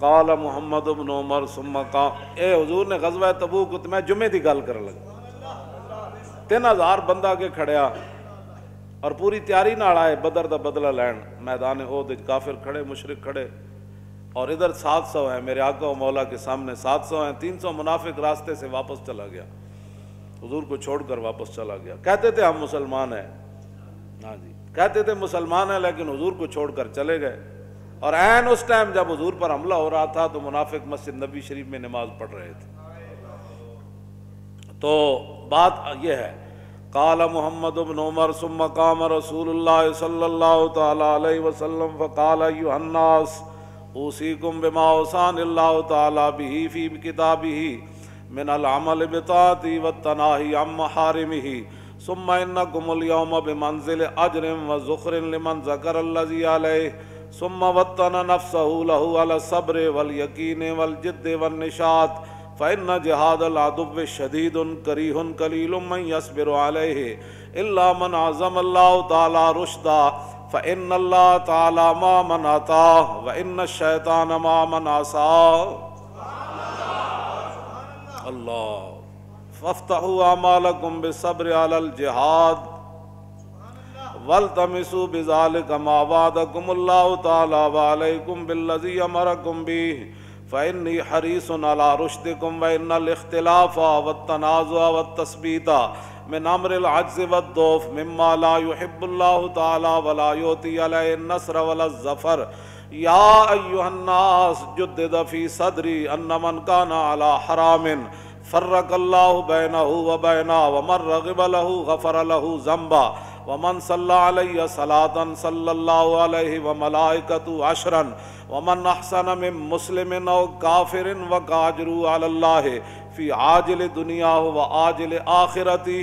فقال محمد بن عمر ثم قام، اے حضور نے غزوہ تبوک میں جمعے دی گل کر لگا، 3000 بندہ اگے کھڑیا اور پوری تیاری نال آئے بدر دا بدلہ لین، میدان احد وچ کافر کھڑے، مشرک کھڑے، اور ادھر 700 ہیں میرے آقا و مولا کے سامنے، 700 ہیں، 300 منافق راستے سے واپس چلا گیا، حضور کو چھوڑ کر واپس چلا گیا۔ کہتے تھے ہم مسلمان ہیں، ہاں جی کہتے تھے مسلمان ہیں، لیکن حضور کو چھوڑ کر چلے گئے، اور عین اس ٹائم جب حضور پر حملہ ہو رہا تھا تو منافق مسجد نبی شریف میں نماز پڑھ رہے تھے۔ تو بات یہ ہے، قال محمد بن عمر ثم قام رسول اللہ صلی اللہ تعالی علیہ وسلم فقال ایھا الناس اوصیکم بما اوصانی اللہ تعالی بہ فی کتابہ من العمل بطاعتہ والتناہی عن محارمہ ثم انکم اليوم بمنزل اجر وذخر لمن ذکر الذی علیہ ثم وطن نفسہ لہ علی الصبر والیقین والجد والنشاط فإن جہاد العدو شدید کریہ قلیل من یصبر علیہ الا من عظم اللہ تعالی رشدا فإن اللہ تعالی ما من عطا وإن الشیطان ما من عصا۔ اللہ فافتحوا اعمالکم بالصبر علی الجہاد والتمسوا بذلک ما وعدکم اللہ تعالی وعلیکم بالذی امرکم بہ فإنی حریص علی رشدکم وإن الاختلاف والتنازع والتثبیت من امر العجز والضعف مما لا يحب اللہ تعالی ولا یؤتی علیہ النصر ولا الظفر یا ایھا الناس جدد فی صدری ان من کان علی حرام فرق اللہ بینہ وبینہ ومن رغب لہ غفر لہ ذنبا ومن صلی علیہ صلاة صلی اللہ علیہ وملائکۃ عشرا ومن احسن من مسلم او کافر وکاجروا علی اللہ فی عاجل دنیا و آجل آخرتہ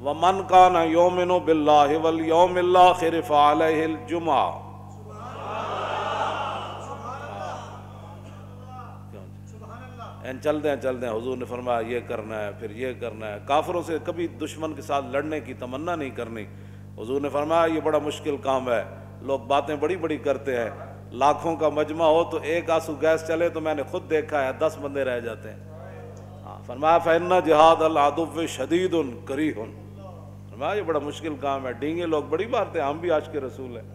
ومن کان یؤمن باللہ والیوم الآخر فعلیہ الجمعہ۔ چلتے ہیں حضور نے فرمایا یہ کرنا ہے، پھر یہ کرنا ہے، کافروں سے کبھی دشمن کے ساتھ لڑنے کی تمنا نہیں کرنی۔ حضور نے فرمایا یہ بڑا مشکل کام ہے، لوگ باتیں بڑی بڑی کرتے ہیں، لاکھوں کا مجمع ہو تو ایک آنسو گیس چلے تو میں نے خود دیکھا ہے 10 بندے رہ جاتے ہیں۔ فرمایا فإن جہاد العدو شدید کریہ، فرمایا یہ بڑا مشکل کام ہے، ڈینگے لوگ بڑی مارتے ہیں، ہم بھی عاشق رسول ہیں،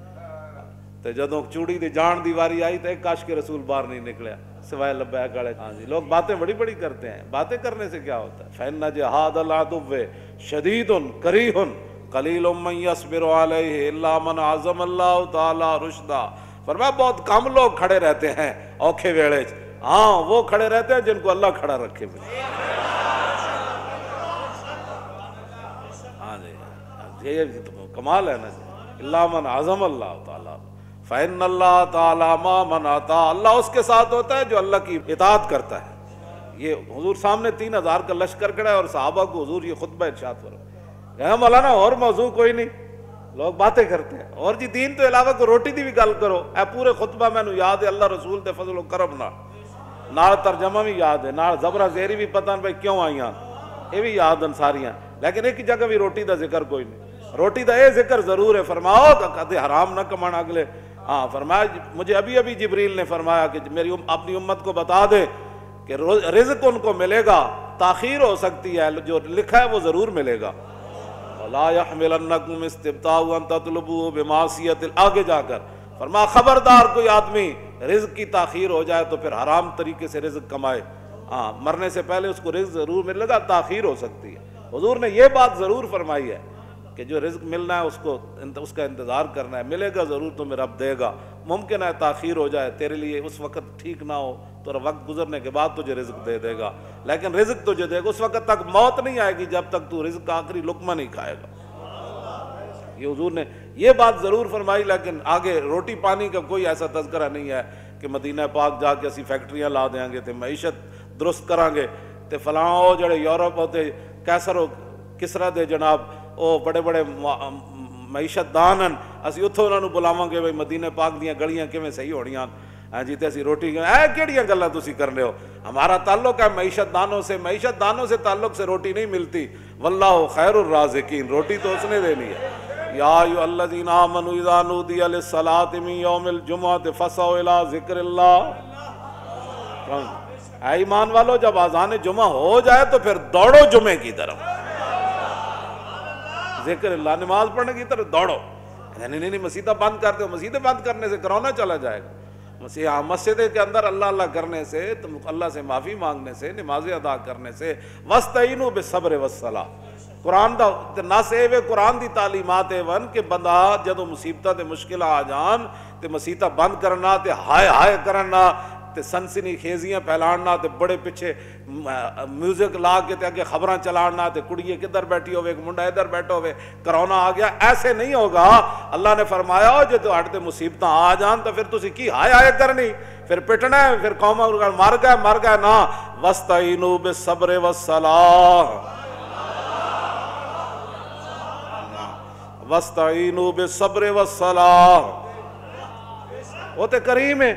تو جدوں چوڑی دی جان دی واری آئی تو ایک عاشق رسول باہر نہیں نکلیا سوائے لبیک والے۔ ہاں جی لوگ باتیں بڑی بڑی کرتے ہیں، باتیں کرنے سے کیا ہوتا ہے؟ فإن جہاد العدو شدید کریہ قلیل من یصبر علیہ الا من عظم اللہ تعالی رشدا۔ فرمایا بہت کم لوگ کھڑے رہتے ہیں اوکھے ویلے، ہاں وہ کھڑے رہتے ہیں جن کو اللہ کھڑا رکھے۔ ہاں جی یہ کمال ہے نا جی، الا من عظم اللہ تعالی فإن اللہ تعالی ما من عطا، اللہ اس کے ساتھ ہوتا ہے جو اللہ کی اطاعت کرتا ہے۔ یہ حضور سامنے 3000 کا لشکر کھڑا ہے اور صحابہ کو حضور یہ خطبہ ارشاد فرمایا، مولانا اور موضوع کوئی نہیں، لوگ باتیں کرتے ہیں، اور جی دین تو علاوہ کو روٹی دی بھی گل کرو۔ اے پورے خطبہ میں نو یاد ہے اللہ رسول دے فضل و کرم نال ترجمہ بھی یاد ہے، نال زبرہ زیری بھی پتہ نہیں کیوں آئیاں، یہ بھی یاد ہیں ساریاں، لیکن ایک جگہ بھی روٹی دا ذکر کوئی نہیں۔ روٹی دا یہ ذکر ضرور ہے، فرماؤ کہتے حرام نہ کمانا اگلے۔ ہاں فرمایا مجھے ابھی جبریل نے فرمایا کہ میری اپنی امت کو بتا دے کہ رزق ان کو ملے گا، تاخیر ہو سکتی ہے، جو لکھا ہے وہ ضرور ملے گا۔ لا يحملنکم استبطاء ان تطلبوا بمعصیت، آگے جا کر فرمایا خبردار کوئی آدمی رزق کی تاخیر ہو جائے تو پھر حرام طریقے سے رزق کمائے، ہاں مرنے سے پہلے اس کو رزق ضرور ملے گا، تاخیر ہو سکتی ہے۔ حضور نے یہ بات ضرور فرمائی ہے کہ جو رزق ملنا ہے اس کا انتظار کرنا ہے، ملے گا ضرور تمہیں رب دے گا، ممکن ہے تاخیر ہو جائے، تیرے لیے اس وقت ٹھیک نہ ہو تو وقت گزرنے کے بعد تجھے رزق دے گا، لیکن رزق تجھے دے گا، اس وقت تک موت نہیں آئے گی جب تک تو رزق کا آخری لقمہ نہیں کھائے گا۔ یہ حضور نے یہ بات ضرور فرمائی، لیکن آگے روٹی پانی کا کوئی ایسا تذکرہ نہیں ہے کہ مدینہ پاک جا کے اسی فیکٹریاں لا دیں گے تے معیشت درست کریں گے تے فلاں وہ جڑے یورپ ہوتے کیسر و کسرا دے جناب وہ بڑے بڑے معیشت دان ہیں، اسی اتھوں انہوں بلاواں گے بھائی مدینہ پاک دیاں گلیاں کیویں صحیح ہونیاں، ہاں جی تے اسی روٹی کیڑیاں گلاں تسی کرنے ہو، ہمارا تعلق ہے معیشت دانوں سے تعلق سے روٹی نہیں ملتی، واللہ خیر الرازقین، روٹی تو اس نے دینی ہے۔ یا ایھا الذین آمنوا اذا نودی للصلاۃ من یوم الجمعۃ فاسعوا الی ذکر اللہ، اے ایمان والو، جب اذان جمعہ ہو جائے تو پھر دوڑو جمعے کی طرف، ذکر اللہ نماز پڑھنے کی طرف دوڑو۔ نہیں مسجدیں بند کر دو، مسجدیں بند کرنے سے کرونا چلا جائے گا۔ مسجد کے اندر اللہ اللہ کرنے سے، اللہ سے معافی مانگنے سے، نمازیں ادا کرنے سے، وَاسْتَعِینُوا بِالصَّبْرِ وَالصَّلَاةِ، قرآن دا ناسے وے قرآن دی تعلیمات ون کہ بندہ جدو مصیبتاں تے مشکلہ آ جان تے مسیتاں بند کرنا تے ہائے ہائے کرنا تے سنسنی خیزیاں پھیلانا تے بڑے پیچھے میوزک لا کے تے اگے خبراں چلانا تے کڑیے کدھر بیٹھی ہوئے منڈا ادھر بیٹھا ہوئے، کرونا آ گیا، ایسے نہیں ہوگا۔ اللہ نے فرمایا جو تہاڈے تے مصیبتاں آ جان تو پھر تسی کی ہائے ہائے کرنی، پھر پٹنا ہے، پھر قوم مر گئے نا۔ وَاسْتَعِینُوا بِالصَّبْرِ وَالصَّلَاةِ، وَاسْتَعِینُوا بِالصَّبْرِ وَالصَّلَاةِ، وہ تے کریم ہے۔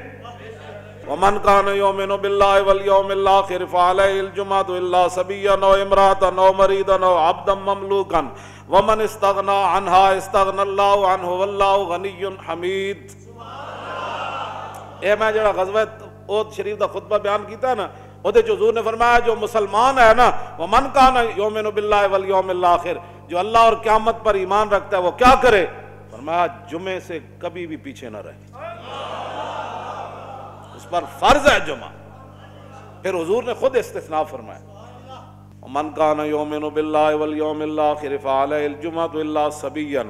وَمَنْ كَانَ يُؤْمِنُ بِاللَّهِ وَالْيَوْمِ الْآخِرِ فَعَلَيْهِ الْجُمْعَةُ إِلَّا صَبِيًّا أَوْ امْرَأَةً أَوْ مَرِيضًا أَوْ عَبْدًا مَمْلُوكًا وَمَنِ اسْتَغْنَى عَنْهَا اسْتَغْنَى اللَّهُ عَنْهُ وَاللَّهُ غَنِيٌّ حَمِيدٌ۔ اے میں جڑا غزوہ احد شریف دا خطبہ بیان کیتا نا، وہ تے حضور نے فرمایا جو مسلمان ہے نا، وَمَنْ كَانَ يُؤْمِنُ بِاللَّهِ وَالْيَوْمِ الْآخِرِ، جو اللہ اور قیامت پر ایمان رکھتا ہے وہ کیا کرے؟ فرمایا جمعے سے کبھی بھی پیچھے نہ رہے، اس پر فرض ہے جمعہ۔ پھر حضور نے خود استثناء فرمایا، من کان یؤمن باللہ والیوم الآخر فعلیہ الجمعۃ الا صبیا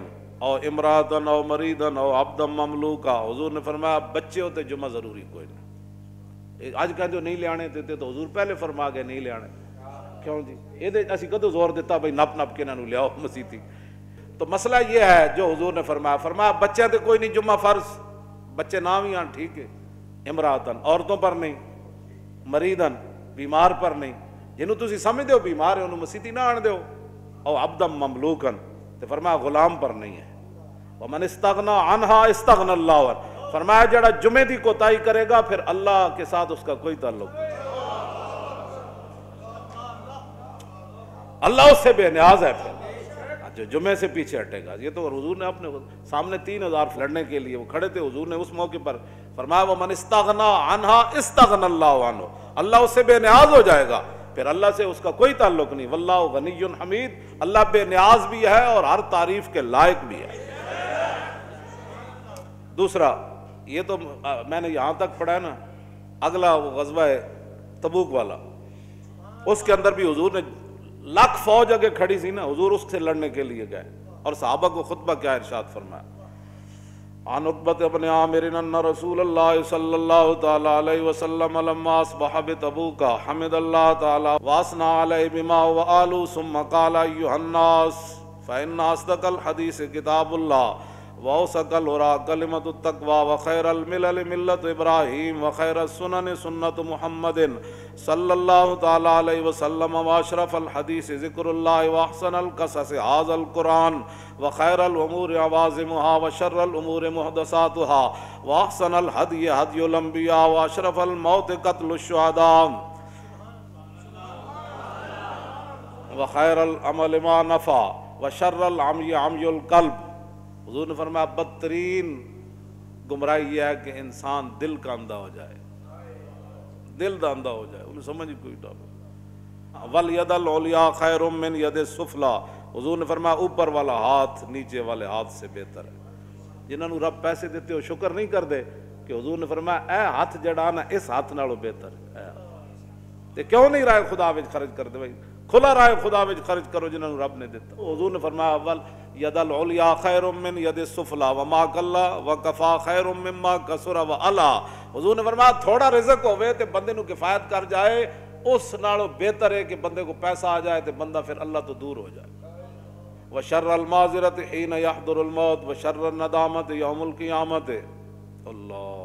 او امراۃ او مریضا او عبدا مملوکا۔ حضور نے فرمایا بچے ہوتے جمعہ ضروری کوئی نہیں۔ اج کہندے نہیں لے آنے دیتے تو حضور پہلے فرما گئے نہیں لے آنے، کیوں جی یہ اسی کدو زور دیتا بھائی نپ نپ کے انہاں نوں لیاؤ مسیتی۔ تو مسئلہ یہ ہے جو حضور نے فرمایا بچے تے کوئی نہیں جمعہ فرض، بچے نہ بھی آن ٹھیک ہے، امراطن عورتوں پر نہیں، مریدن بیمار پر نہیں، جنہوں تسی سمجھ دیو بیمار ہے انہوں مسیتی نہ آن دیو، او عبدم مملوکن تو فرمایا غلام پر نہیں ہے۔ ومن استغنا عنہا استغنا اللہ عنہ، فرمایا جڑا جمعے دی کوتاہی کرے گا پھر اللہ کے ساتھ اس کا کوئی تعلق نہیں، اللہ اس سے بے نیاز ہے۔ پھر جو جمعے سے پیچھے ہٹے گا، یہ تو حضور نے اپنے سامنے 3000 لڑنے کے لیے وہ کھڑے تھے، حضور نے اس موقع پر فرمایا ومن استغنا عنہا استغنا اللہ عنہ، اللہ اس سے بے نیاز ہو جائے گا، پھر اللہ سے اس کا کوئی تعلق نہیں۔ واللہ غنی حمید، اللہ بے نیاز بھی ہے اور ہر تعریف کے لائق بھی ہے۔ دوسرا یہ تو میں نے یہاں تک پڑھا ہے نا، اگلا وہ غزوہ تبوک والا، اس کے اندر بھی حضور نے لاکھ فوج اگے کھڑی سی نا، حضور اس سے لڑنے کے لیے گئے اور صحابہ کو خطبہ کیا ارشاد فرمایا، عن عقبۃ بن عامر ان رسول اللہ صلی اللہ تعالی علیہ وسلم لما اصبح بتبوک حمد اللہ تعالی واثنى علیہ بما هو آل ثم قال ایھا الناس فإن اصدق الحدیث کتاب اللہ وأوثق الہدی کلمۃ التقوی وخیر الملل ملۃ ابراہیم وخیر السنن سنت محمد صلی اللہ تعالی علیہ وسلم واشرف الحدیث ذکر اللہ واحسن القصص ھذا القرآن وخیر الامور عوازمها وشر الامور محدثاتها واحسن الہدی ہدی الانبیاء واشرف الموت قتل الشہداء وخیر العمل ما نفع وشر العمی عمی القلب۔ حضور نے فرمایا بدترین گمراہی یہ ہے کہ انسان دل کا اندھا ہو جائے، دل دا اندھا ہو جائے، انہیں سمجھ کوئی ڈال۔ وَالْيَدَ الْعُلْيَا خَيْرٌ مِّنْ يَدِ السُّفْلَىٰ، حضور نے فرمایا اوپر والا ہاتھ نیچے والے ہاتھ سے بہتر ہے۔ جنہوں نے رب پیسے دیتے ہو شکر نہیں کر دے کہ حضور نے فرمایا اے ہاتھ جڑا نا اس ہاتھ نالوں بہتر ہے، تے کیوں نہیں رائے خدا وچ خرچ کر دے بھائی، کھلا رائے خدا وچ خرچ کرو جنہوں نے رب نے دیتا۔ حضور نے فرمایا وَالْيَدَ الْعُلْيَا خَيْرٌ مِّنْ يَدِ السُّفْلَىٰ وَمَا قَلَّ وَكَفَىٰ خَيْرٌ مِّمَّا كَثُرَ وَعَلَا۔ حضور نے فرمایا تھوڑا رزق ہوئے تے بندے نو کفایت کر جائے اس نالوں بہتر ہے کہ بندے کو پیسہ آ جائے تے بندہ پھر اللہ تو دور ہو جائے۔ وَشَرَّ الْمَعْذِرَةِ حِينَ يَحْضُرُ الْمَوْتُ وَشَرَّ النَّدَامَةِ يَوْمُ الْقِيَامَةِ۔ اللہ،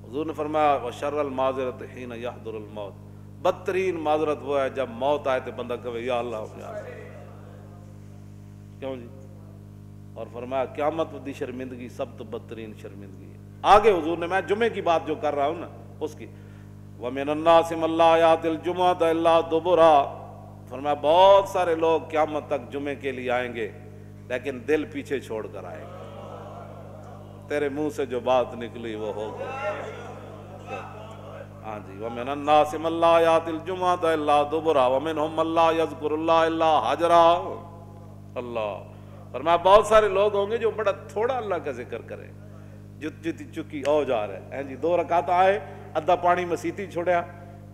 حضور نے فرمایا وَشَرَّ الْمَعْذِرَةِ حِينَ يَحْضُرُ الْمَوْتُ، بدترین معذرت وہ ہے جب موت آئے تو بندہ کہے یا اللہ یا اللہ، کیوں جی؟ اور فرمایا قیامت دی شرمندگی سب تو بدترین شرمندگی ہے۔ آگے حضور نے، میں جمعے کی بات جو کر رہا ہوں نا اس کی، وَمِنَ النَّاسِ مَن لَّا يَأْتِي الْجُمْعَةَ إِلَّا دُبُرًا، فرمایا بہت سارے لوگ قیامت تک جمعے کے لیے آئیں گے لیکن دل پیچھے چھوڑ کر آئیں گے، تیرے منہ سے جو بات نکلی وہ ہو گئی۔ ہاں جی ومن الناس من لا یأتی الجمعۃ الا دبرا ومنهم من لا یذکر اللہ الا حجرا. اللہ فرمایا بہت سارے لوگ ہوں گے جو بڑا تھوڑا اللہ کا ذکر کریں, جتی چکی او جا رہے ہیں جی, 2 رکعت آئے ادھا پانی مسیتی چھوڑیا,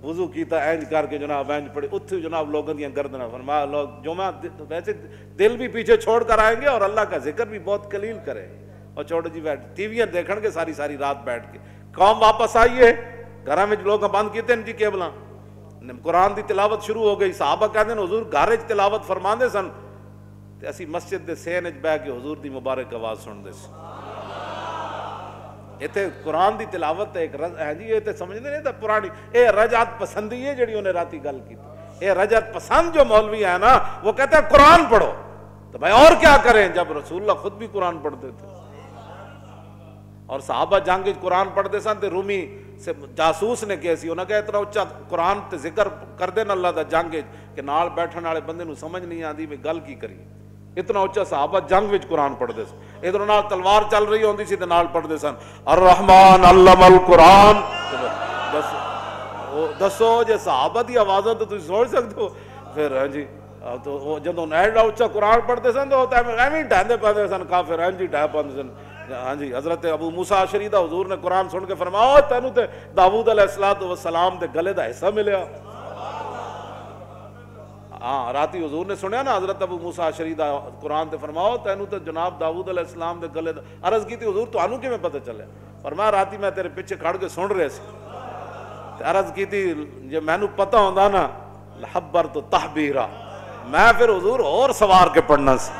وضو کیتا اینج کر کے جناب اینج پڑے اتھے جناب لوگوں دیاں گردناں. فرمایا لوگ جمعہ ویسے دل بھی پیچھے چھوڑ کر آئیں گے اور اللہ کا ذکر بھی بہت قلیل کریں, اور چھوڑو جی بیٹھ ٹی ویاں دیکھن گے ساری ساری رات بیٹھ کے. قوم واپس آئیے گھراں وچ لوگ بند کیتے جی کیبلاں, قرآن دی تلاوت شروع ہو گئی. صحابہ کہندے حضور گھر وچ تلاوت فرماندے سن تے اسی مسجد دے سین وچ بیٹھ کے حضور دی مبارک آواز سن دے سی. ایتھے قرآن دی تلاوت ایک ہے جی, یہ تے سمجھدے نہیں تے پرانی اے رجعت پسندی ہے جڑی انہیں راتی گل کی. اے رجعت پسند جو مولوی ہے نا وہ کہتے ہیں قرآن پڑھو, تو بھائی اور کیا کریں جب رسول اللہ خود بھی قرآن پڑھتے تھے. اور صحابہ جنگ قرآن پڑھتے سن تے رومی سے جاسوس نے کیسی انہاں کہ اتنا اچھا قرآن تے ذکر کر دین اللہ دا جنگ کہ نال بیٹھن والے بندے نو سمجھ نہیں آندی میں گل کی کری. اتنا اچھا صحابہ جنگ وچ قرآن پڑھتے سن, ادھر نال تلوار چل رہی ہوندی سی تے نال پڑھتے سن الرحمن علم القرآن. دسو جے صحابہ دی آوازاں تو تسی سوچ سکتے ہو پھر. ہاں جی تو جدوں ایڈا اچھا قرآن پڑھتے سن تو ایویں ڈھہندے پاندے سن کافر, ہاں جی ڈھہ پاندے سن. ہاں جی حضرت ابو موسیٰ اشعری دا حضور نے قرآن سن کے فرمایا تینوں تے داؤد علیہ السلام دے گلے دا حصہ ملیا. ہاں راتی حضور نے سنیا نا حضرت ابو موسیٰ اشعری دا قرآن تے فرماؤ تینوں تے جناب داؤد علیہ السلام دے گلے دا. عرض کی تھی حضور تانوں کیویں پتہ چلے؟ فرمایا راتی میں تیرے پیچھے کھڑ کے سن رہے سی. عرض کی تھی جے مینوں پتہ ہوندا نا لحبرت تحبیرا, میں پھر حضور اور سوار کے پڑھنا سی.